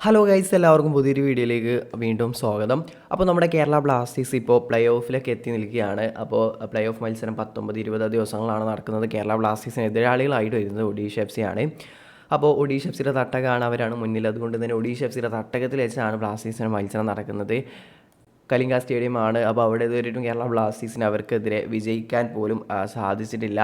Hello guys, എല്ലാവർക്കും പുതിയൊരു വീഡിയോയിലേക്ക് വീണ്ടും സ്വാഗതം. അപ്പോൾ നമ്മുടെ കേരള ബ്ലാസ്റ്റേഴ്സ് ഇപ്പോൾ പ്ലേ ഓഫിലേക്ക് എത്തി നിൽക്കുകയാണ്. അപ്പോൾ പ്ലേ ഓഫ് മത്സരം 19-20 ദിവസങ്ങളാണ് നടക്കുന്നത്. കേരള ബ്ലാസ്റ്റേഴ്സിന് എതിരാളികളായിട്ട് വരുന്നത് ഒഡീഷ എഫ് സി ആണ്. അപ്പോൾ ഒഡീഷ എഫ് സിയുടെ തട്ടകമാണ്, അവരാണ് മുന്നിൽ. അതുകൊണ്ട് തന്നെ ഒഡീഷ എഫ് സിയുടെ തട്ടകത്തിൽ വെച്ചാണ് ബ്ലാസ്റ്റേഴ്സിന് മത്സരം നടക്കുന്നത്. കലിംഗ സ്റ്റേഡിയമാണ്. അപ്പോൾ അവിടെ ഇതുവരെയും കേരള ബ്ലാസ്റ്റേഴ്സിന് അവർക്കെതിരെ വിജയിക്കാൻ പോലും സാധിച്ചിട്ടില്ല.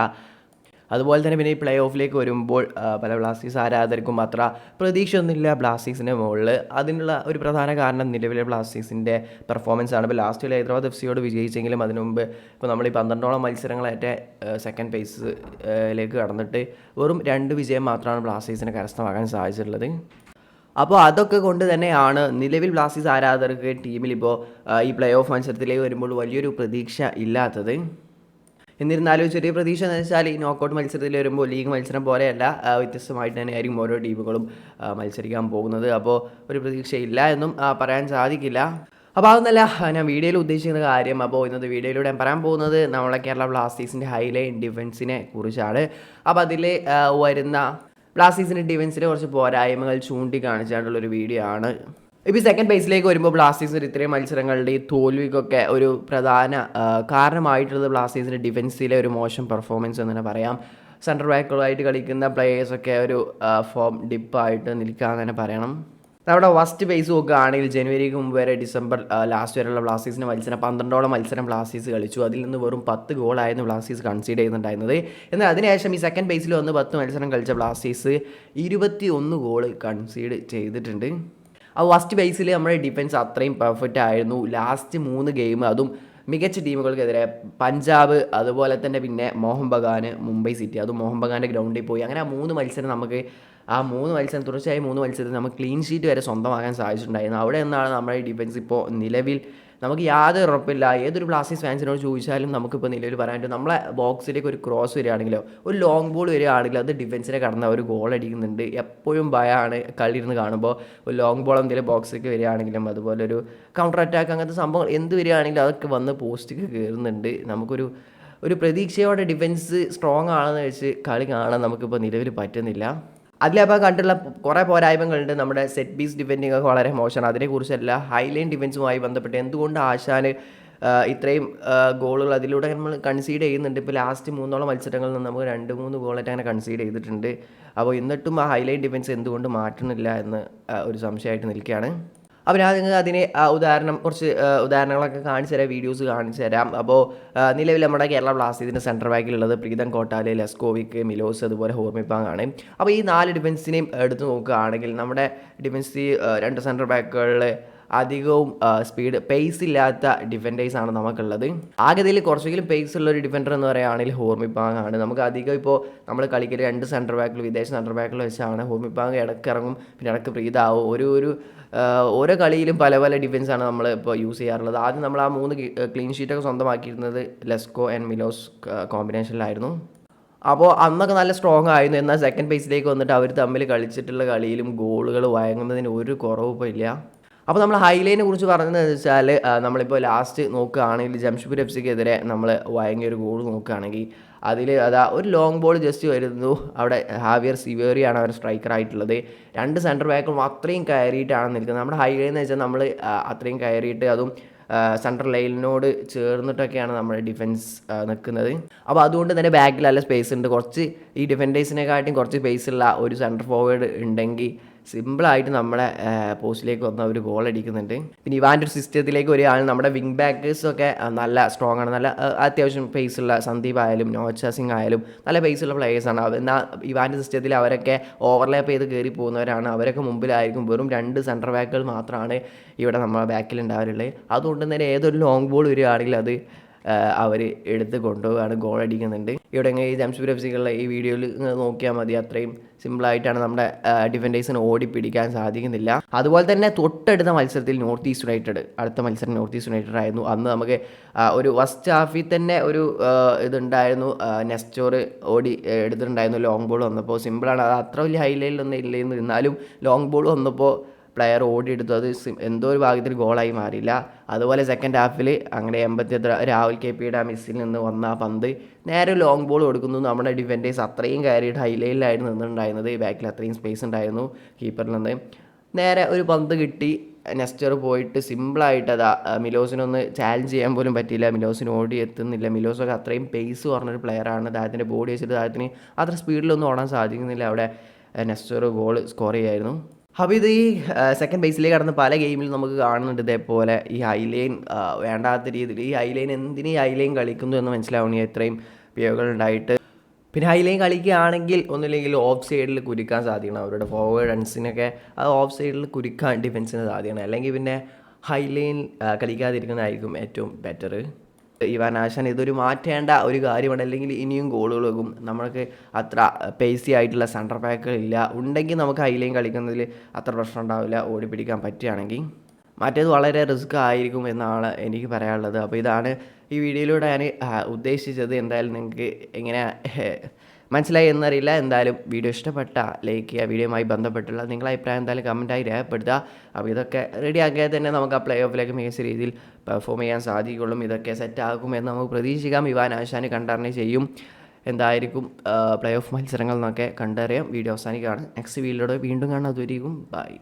അതുപോലെ തന്നെ പിന്നെ ഈ പ്ലേ ഓഫിലേക്ക് വരുമ്പോൾ പല ബ്ലാസ്റ്റേഴ്സ് ആരാധകർക്കും അത്ര പ്രതീക്ഷയൊന്നുമില്ല ബ്ലാസ്റ്റേഴ്സിൻ്റെ മുകളിൽ. അതിനുള്ള ഒരു പ്രധാന കാരണം നിലവിലെ ബ്ലാസ്റ്റേഴ്സിൻ്റെ പെർഫോമൻസ് ആണ്. ഇപ്പോൾ ലാസ്റ്റിൽ ഹൈദരാബാദ് എഫ് സിയോട് വിജയിച്ചെങ്കിലും അതിനു മുമ്പ് ഇപ്പോൾ നമ്മൾ ഈ 12ഓളം മത്സരങ്ങളായിട്ട് സെക്കൻഡ് ഫേസിലേക്ക് കടന്നിട്ട് വെറും 2 വിജയം മാത്രമാണ് ബ്ലാസ്റ്റേഴ്സിന് കരസ്ഥമാക്കാൻ സാധിച്ചിട്ടുള്ളത്. അപ്പോൾ അതൊക്കെ കൊണ്ട് തന്നെയാണ് നിലവിൽ ബ്ലാസ്റ്റേഴ്സ് ആരാധകർക്ക് ടീമിലിപ്പോൾ ഈ പ്ലേ ഓഫ് മത്സരത്തിലേക്ക് വരുമ്പോൾ വലിയൊരു പ്രതീക്ഷ ഇല്ലാത്തത്. എന്നിരുന്നാലും ചെറിയ പ്രതീക്ഷ എന്ന് വെച്ചാൽ ഈ നോക്കൗട്ട് മത്സരത്തിൽ വരുമ്പോൾ ലീഗ് മത്സരം പോലെയല്ല, വ്യത്യസ്തമായിട്ട് തന്നെയായിരിക്കും ഓരോ ടീമുകളും മത്സരിക്കാൻ പോകുന്നത്. അപ്പോൾ ഒരു പ്രതീക്ഷയില്ല എന്നും പറയാൻ സാധിക്കില്ല. അപ്പോൾ അതൊന്നല്ല ഞാൻ വീഡിയോയിൽ ഉദ്ദേശിക്കുന്ന കാര്യം. അപ്പോൾ ഇന്നത്തെ വീഡിയോയിലൂടെ ഞാൻ പറയാൻ പോകുന്നത് നമ്മളെ കേരള ബ്ലാസ്റ്റേഴ്സിൻ്റെ ഹൈലൈൻ ഡിഫൻസിനെ കുറിച്ചാണ്. അപ്പോൾ അതിൽ വരുന്ന ബ്ലാസ്റ്റേഴ്സിൻ്റെ ഡിഫൻസിൻ്റെ കുറച്ച് പോരായ്മകൾ ചൂണ്ടിക്കാണിച്ചാണ്ടുള്ളൊരു വീഡിയോ ആണ്. ഇപ്പോൾ സെക്കൻഡ് ബേസിലേക്ക് വരുമ്പോൾ ബ്ലാസ്റ്റേഴ്സിന് ഇത്രയും മത്സരങ്ങളുടെ ഈ തോൽവിക്കൊക്കെ ഒരു പ്രധാന കാരണമായിട്ടുള്ളത് ബ്ലാസ്റ്റേഴ്സിൻ്റെ ഡിഫൻസിലെ ഒരു മോശം പെർഫോമൻസ് എന്ന് തന്നെ പറയാം. സെൻട്രൽ ബാക്കുകളായിട്ട് കളിക്കുന്ന പ്ലേയേഴ്സൊക്കെ ഒരു ഫോം ഡിപ്പായിട്ട് നിൽക്കാമെന്ന് തന്നെ പറയണം. നമ്മുടെ ഫസ്റ്റ് ബേസ് നോക്കുകയാണെങ്കിൽ ജനുവരിക്ക് മുമ്പ് വരെ ഡിസംബർ ലാസ്റ്റ് വരെയുള്ള ബ്ലാസ്റ്റേഴ്സിൻ്റെ മത്സരം 12ഓളം മത്സരം ബ്ലാസ്റ്റേഴ്സ് കളിച്ചു. അതിൽ നിന്ന് വെറും 10 ഗോളായിരുന്നു ബ്ലാസ്റ്റേഴ്സ് കൺസീഡ് ചെയ്യുന്നുണ്ടായിരുന്നത്. എന്നാൽ അതിനുശേഷം ഈ സെക്കൻഡ് ബേസിൽ വന്ന് 10 മത്സരം കളിച്ച ബ്ലാസ്റ്റേഴ്സ് 21 ഗോൾ കൺസീഡ് ചെയ്തിട്ടുണ്ട്. ആ ഫസ്റ്റ് ബേസിൽ നമ്മുടെ ഡിഫൻസ് അത്രയും പെർഫെക്റ്റ് ആയിരുന്നു. ലാസ്റ്റ് 3 ഗെയിം അതും മികച്ച ടീമുകൾക്കെതിരെ പഞ്ചാബ്, അതുപോലെ തന്നെ പിന്നെ മോഹൻ ബഗാൻ, മുംബൈ സിറ്റി, അതും മോഹൻ ബഗാൻ്റെ ഗ്രൗണ്ടിൽ പോയി. അങ്ങനെ ആ 3 മത്സരം നമുക്ക് തുടർച്ചയായി 3 മത്സരത്തിൽ നമുക്ക് ക്ലീൻ ഷീറ്റ് വരെ സ്വന്തമാക്കാൻ സാധിച്ചിട്ടുണ്ടായിരുന്നു. അവിടെ നിന്നാണ് നമ്മുടെ ഡിഫൻസ് ഇപ്പോൾ നിലവിൽ നമുക്ക് യാതൊരു ഉറപ്പില്ല. ഏതൊരു ബ്ലാസ്റ്റേഴ്സ് ഫാൻസിനോട് ചോദിച്ചാലും നമുക്കിപ്പോൾ നിലവിൽ പറയാൻ പറ്റും, നമ്മളെ ബോക്സിലേക്ക് ഒരു ക്രോസ് വരികയാണെങ്കിലോ ഒരു ലോങ് ബോൾ വരികയാണെങ്കിലോ അത് ഡിഫൻസിനെ കടന്ന ഒരു ഗോൾ അടിക്കുന്നുണ്ട്. എപ്പോഴും ഭയമാണ് കളിയിരുന്ന് കാണുമ്പോൾ. ഒരു ലോങ് ബോൾ എന്തെങ്കിലും ബോക്സിലേക്ക് വരികയാണെങ്കിലും അതുപോലെ ഒരു കൗണ്ടർ അറ്റാക്ക് അങ്ങനത്തെ സംഭവങ്ങൾ എന്ത് വരികയാണെങ്കിലും അതൊക്കെ വന്ന് പോസ്റ്റിലേക്ക് കയറുന്നുണ്ട്. നമുക്കൊരു പ്രതീക്ഷയോടെ ഡിഫൻസ് സ്ട്രോങ് ആണെന്ന് വെച്ച് കളി കാണാൻ നമുക്കിപ്പോൾ നിലവിൽ പറ്റുന്നില്ല. അതിലപ്പോൾ കണ്ടുള്ള കുറേ പോരായ്മകളുണ്ട്. നമ്മുടെ സെറ്റ് പീസ് ഡിഫെൻഡിങ് ഒക്കെ വളരെ മോശമാണ്. അതിനെക്കുറിച്ചല്ല, ഹൈലൈൻ ഡിഫൻസുമായി ബന്ധപ്പെട്ട് എന്തുകൊണ്ട് ആശാന് ഇത്രയും ഗോളുകൾ അതിലൂടെ നമ്മൾ കൺസീഡ് ചെയ്യുന്നുണ്ട്. ഇപ്പോൾ ലാസ്റ്റ് 3ഓളം മത്സരങ്ങളിൽ നിന്ന് നമുക്ക് 2-3 ഗോളായിട്ട് അങ്ങനെ കൺസീഡ് ചെയ്തിട്ടുണ്ട്. അപ്പോൾ എന്നിട്ടും ആ ഹൈലൈൻ ഡിഫൻസ് എന്തുകൊണ്ട് മാറ്റുന്നില്ല എന്ന് ഒരു സംശയമായിട്ട് നിൽക്കുകയാണ്. അപ്പോൾ ഞാൻ നിങ്ങൾക്ക് അതിന് കുറച്ച് ഉദാഹരണങ്ങളൊക്കെ കാണിച്ചു തരാം, വീഡിയോസ് കാണിച്ചു തരാം. അപ്പോൾ നിലവിൽ നമ്മുടെ കേരള ബ്ലാസ്റ്റേഴ്സിൻ്റെ സെൻട്രൽ ബാക്കിലുള്ളത് പ്രീതം കോട്ടാൽ, ലെസ്കോവിക്, മിലോസ്, അതുപോലെ ഹോർമിപ്പാങ് ആണ്. അപ്പോൾ ഈ 4 ഡിഫൻസിനെയും എടുത്ത് നോക്കുകയാണെങ്കിൽ നമ്മുടെ ഡിഫൻസ് 2 സെൻട്രൽ ബാക്കുകളിൽ അധികവും പേസ് ഇല്ലാത്ത ഡിഫൻഡേഴ്സാണ് നമുക്കുള്ളത്. ആകെതിൽ കുറച്ചെങ്കിലും പേസ് ഉള്ള ഒരു ഡിഫൻഡർ എന്ന് പറയുകയാണെങ്കിൽ ഹോർമിപ്പാങ് ആണ്. നമുക്ക് അധികം ഇപ്പോൾ നമ്മൾ കളിക്കൽ 2 സെൻട്രൽ ബാക്കിൽ വിദേശ സെൻട്രൽ ബാക്കിൽ വെച്ചാണ്. ഹോർമിപ്പാങ് ഇടയ്ക്ക് ഇറങ്ങും, പിന്നെ ഇടയ്ക്ക് പ്രീതാവും. ഓരോ കളിയിലും പല പല ഡിഫൻസാണ് നമ്മൾ ഇപ്പോൾ യൂസ് ചെയ്യാറുള്ളത്. ആദ്യം നമ്മൾ ആ 3 ക്ലീൻ ഷീറ്റൊക്കെ സ്വന്തമാക്കിയിരുന്നത് ലെസ്കോ ആൻഡ് മിലോസ് കോമ്പിനേഷനിലായിരുന്നു. അപ്പോൾ അന്നൊക്കെ നല്ല സ്ട്രോങ് ആയിരുന്നു. എന്നാൽ സെക്കൻഡ് പേസിലേക്ക് വന്നിട്ട് അവർ തമ്മിൽ കളിച്ചിട്ടുള്ള കളിയിലും ഗോളുകൾ വഴങ്ങുന്നതിന് ഒരു കുറവും ഇപ്പോൾ ഇല്ല. അപ്പോൾ നമ്മൾ ഹൈലൈനെ കുറിച്ച് പറഞ്ഞതെന്ന് വെച്ചാൽ നമ്മളിപ്പോൾ ലാസ്റ്റ് നോക്കുകയാണെങ്കിൽ ജംഷഡ്പൂർ എഫ് സിക്കെതിരെ നമ്മൾ വഴങ്ങിയൊരു ഗോൾ നോക്കുകയാണെങ്കിൽ അതിൽ ഒരു ലോങ് ബോൾ ജസ്റ്റ് വരുന്നു. അവിടെ ഹാവിയർ സിവേറിയാണ് അവർ സ്ട്രൈക്കറായിട്ടുള്ളത്. 2 സെൻറ്റർ ബാക്കും അത്രയും കയറിയിട്ടാണ് നിൽക്കുന്നത്. നമ്മുടെ ഹൈലൈൻ എന്ന് വെച്ചാൽ നമ്മൾ അത്രയും കയറിയിട്ട് അതും സെൻട്രൽ ലൈനിനോട് ചേർന്നിട്ടൊക്കെയാണ് നമ്മുടെ ഡിഫൻസ് നിൽക്കുന്നത്. അപ്പോൾ അതുകൊണ്ട് തന്നെ ബാക്കിൽ നല്ല സ്പേസ് ഉണ്ട്. കുറച്ച് ഈ ഡിഫൻഡേഴ്സിനെക്കാട്ടും കുറച്ച് സ്പേസുള്ള ഒരു സെൻറ്റർ ഫോർവേഡ് ഉണ്ടെങ്കിൽ സിമ്പിളായിട്ട് നമ്മളെ പോസ്റ്റിലേക്ക് വന്ന ഒരു ഗോൾ അടിക്കുന്നുണ്ട്. പിന്നെ ഇവാൻ്റെ ഒരു സിസ്റ്റത്തിലേക്ക് വരികയാണെങ്കിൽ നമ്മുടെ വിങ് ബാക്കേഴ്സൊക്കെ നല്ല സ്ട്രോങ് ആണ്. നല്ല അത്യാവശ്യം പേസുള്ള സന്ദീപ് ആയാലും നോച്ച സിംഗ് ആയാലും നല്ല പേസുള്ള പ്ലേയേഴ്സാണ്. എന്നാൽ ഇവാൻ്റെ സിസ്റ്റത്തിൽ അവരൊക്കെ ഓവർലാപ്പ് ചെയ്ത് കയറി പോകുന്നവരാണ്. അവരൊക്കെ മുമ്പിലായിരിക്കും. വെറും 2 സെൻട്രൽ ബാക്കുകൾ മാത്രമാണ് ഇവിടെ നമ്മളെ ബാക്കിൽ ഉണ്ടാവാറുള്ളത്. അതുകൊണ്ട് തന്നെ ഏതൊരു ലോങ് ബോൾ വരികയാണെങ്കിൽ അത് അവർ എടുത്ത് കൊണ്ടുപോവുകയാണ്, ഗോൾ അടിക്കുന്നുണ്ട്. ഇവിടെ ഈ ജംഷഡ്പൂർ എഫ് സികളുടെ ഈ വീഡിയോയിൽ നോക്കിയാൽ മതി. അത്രയും സിമ്പിളായിട്ടാണ് നമ്മുടെ ഡിഫൻഡേഴ്സിന് ഓടിപ്പിടിക്കാൻ സാധിക്കുന്നില്ല. അതുപോലെ തന്നെ തൊട്ടടുത്ത മത്സരത്തിൽ നോർത്ത് ഈസ്റ്റ് യുണൈറ്റഡ്, അടുത്ത മത്സരം നോർത്ത് ഈസ്റ്റ് യുണൈറ്റഡ് ആയിരുന്നു. അന്ന് നമുക്ക് ഒരു ഫസ്റ്റ് ഹാഫിൽ തന്നെ ഒരു ഇതുണ്ടായിരുന്നു. നെസ്റ്റോർ ഓടി എടുത്തിട്ടുണ്ടായിരുന്നു. ലോങ് ബോൾ വന്നപ്പോൾ സിമ്പിളാണ്. അത് അത്ര വലിയ ഹൈലൈറ്റിലൊന്നും ഇല്ലെന്ന്, എന്നാലും ലോങ് ബോൾ വന്നപ്പോൾ പ്ലെയർ ഓടിയെടുത്തു. അത് എന്തോ ഒരു ഭാഗത്തിൽ ഗോളായി മാറിയില്ല. അതുപോലെ സെക്കൻഡ് ഹാഫിൽ അങ്ങനെ 80 രാഹുൽ കെ പിയുടെ ആ മിസ്സിൽ നിന്ന് വന്ന ആ പന്ത് നേരെ ലോങ് ബോൾ കൊടുക്കുന്നു. നമ്മുടെ ഡിഫൻഡേഴ്സ് അത്രയും കയറിയിട്ട് ഹൈലൈനിലായിരുന്നു നിന്നിട്ടുണ്ടായിരുന്നത്. ബാക്കിൽ അത്രയും സ്പേസ് ഉണ്ടായിരുന്നു കീപ്പറിൽ നിന്ന്. നേരെ ഒരു പന്ത് കിട്ടി. നെസ്റ്റർ പോയിട്ട് സിമ്പിളായിട്ട് അതാ മിലോസിനൊന്ന് ചാലഞ്ച് ചെയ്യാൻ പോലും പറ്റിയില്ല. മിലോസിന് ഓടി എത്തുന്നില്ല. മിലോസൊക്കെ അത്രയും പേസ് പറഞ്ഞൊരു പ്ലെയറാണ്. അദ്ദേഹത്തിൻ്റെ ബോഡി വെച്ചിട്ട് അദ്ദേഹത്തിന് അത്ര സ്പീഡിലൊന്നും ഓടാൻ സാധിക്കുന്നില്ല. അവിടെ നെസ്റ്റർ ഗോൾ സ്കോർ ചെയ്യായിരുന്നു. അപ്പോൾ ഇത് ഈ സെക്കൻഡ് ബേസിലേക്ക് കടന്ന് പല ഗെയിമിലും നമുക്ക് കാണുന്നുണ്ട് ഇതേപോലെ ഈ ഹൈലൈൻ വേണ്ടാത്ത രീതിയിൽ ഈ ഹൈലൈൻ എന്തിന് ഈ ഹൈലൈൻ കളിക്കുന്നു എന്ന് മനസ്സിലാവണേ ഇത്രയും പിഴവുകൾ ഉണ്ടായിട്ട്. പിന്നെ ഹൈലൈൻ കളിക്കുകയാണെങ്കിൽ ഒന്നുമില്ലെങ്കിൽ ഓഫ് സൈഡിൽ കുരുക്കാൻ സാധിക്കണം. അവരുടെ ഫോർവേഡ് റൺസിനൊക്കെ അത് ഓഫ് സൈഡിൽ കുരുക്കാൻ ഡിഫൻസിന് സാധിക്കണം. അല്ലെങ്കിൽ പിന്നെ ഹൈലൈൻ കളിക്കാതിരിക്കുന്നതായിരിക്കും ഏറ്റവും ബെറ്റർ. ഇവാൻ ആശാൻ ഇതൊരു മാറ്റേണ്ട ഒരു കാര്യമാണ്. അല്ലെങ്കിൽ ഇനിയും ഗോളുകൾ വെക്കും. നമ്മൾക്ക് അത്ര പേസി ആയിട്ടുള്ള സെൻറ്റർ ബാക്കുകളില്ല. ഉണ്ടെങ്കിൽ നമുക്ക് ഹൈലൈൻ കളിക്കുന്നതിൽ അത്ര പ്രശ്നം ഉണ്ടാവില്ല, ഓടിപ്പിടിക്കാൻ പറ്റുകയാണെങ്കിൽ. മറ്റേത് വളരെ റിസ്ക് ആയിരിക്കും എന്നാണ് എനിക്ക് പറയാനുള്ളത്. അപ്പോൾ ഇതാണ് ഈ വീഡിയോയിലൂടെ ഞാൻ ഉദ്ദേശിച്ചത്. എന്തായാലും നിങ്ങൾക്ക് എങ്ങനെ മനസ്സിലായി എന്നറിയില്ല. എന്തായാലും വീഡിയോ ഇഷ്ടപ്പെട്ട ലൈക്ക് ചെയ്യുക. വീഡിയോയുമായി ബന്ധപ്പെട്ടുള്ള നിങ്ങളുടെ അഭിപ്രായം എന്തായാലും കമൻറ്റായി രേഖപ്പെടുത്തുക. അപ്പോൾ ഇതൊക്കെ റെഡി ആക്കിയാൽ തന്നെ നമുക്ക് ആ പ്ലേ ഓഫിലേക്ക് മികച്ച രീതിയിൽ പെർഫോം ചെയ്യാൻ സാധിക്കുള്ളൂ. ഇതൊക്കെ സെറ്റാകുമെന്ന് നമുക്ക് പ്രതീക്ഷിക്കാം. ഇവാൻ ആശാന് കണ്ടറിഞ്ഞ് ചെയ്യും. എന്തായിരിക്കും പ്ലേ ഓഫ് മത്സരങ്ങൾ എന്നൊക്കെ കണ്ടറിയാം. വീഡിയോ അവസാനിക്കുകയാണ്. നെക്സ്റ്റ് വീഡിയോയുടെ വീണ്ടും കാണാം. അതുവരെയും ബൈ.